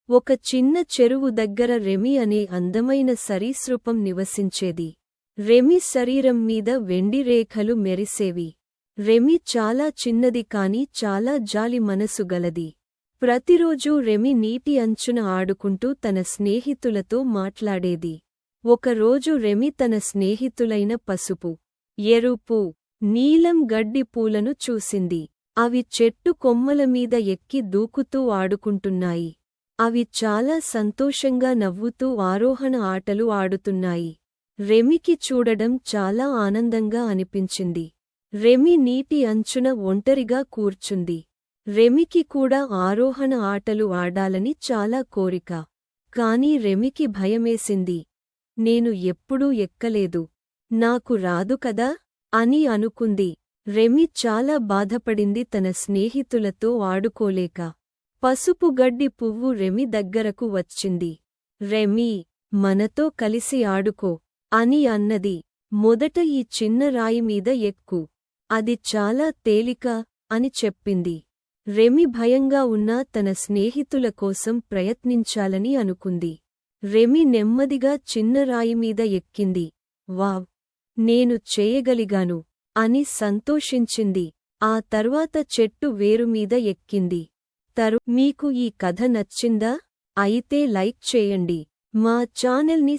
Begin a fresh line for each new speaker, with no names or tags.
ఒక చిన్న చెరువు దగ్గర రెమి అనే అందమైన సరీసృపం నివసించేది. రెమి శరీరం మీద వెండి రేఖలు మెరిసేవి. రెమి చాలా చిన్నది కాని చాలా జాలి మనసు గలది. ప్రతిరోజూ రెమి నీటి అంచున ఆడుకుంటూ తన స్నేహితులతో మాట్లాడేది. ఒకరోజు రెమి తన స్నేహితులైన పసుపు, ఎరుపు, నీలం గడ్డి పూలను చూసింది. అవి చెట్టు కొమ్మలమీద ఎక్కి దూకుతూ ఆడుకుంటున్నాయి. అవి చాలా సంతోషంగా నవ్వుతూ ఆరోహణ ఆటలు ఆడుతున్నాయి. రెమికి చూడడం చాలా ఆనందంగా అనిపించింది. రెమి నీటి అంచున ఒంటరిగా కూర్చుంది. రెమికి కూడా ఆరోహణ ఆటలు ఆడాలని చాలా కోరిక. కాని రెమికి భయమేసింది. నేను ఎప్పుడూ ఎక్కలేదు, నాకు రాదు కదా అని అనుకుంది. రెమి చాలా బాధపడింది తన స్నేహితులతో ఆడుకోలేక. పసుపు గడ్డి పువ్వు రెమి దగ్గరకు వచ్చింది. రెమీ, మనతో కలిసి ఆడుకో అని అన్నది. మొదట ఈ చిన్న రాయిమీద ఎక్కు, అది చాలా తేలిక అని చెప్పింది. రెమి భయంగా ఉన్నా తన స్నేహితుల కోసం ప్రయత్నించాలని అనుకుంది. రెమి నెమ్మదిగా చిన్న రాయిమీద ఎక్కింది. వావ్, నేను చేయగలిగాను అని సంతోషించింది. ఆ తర్వాత చెట్టు వేరుమీద ఎక్కింది. మీకు ఈ కథ నచ్చిందా? అయితే లైక్ చేయండి. మా ఛానల్ని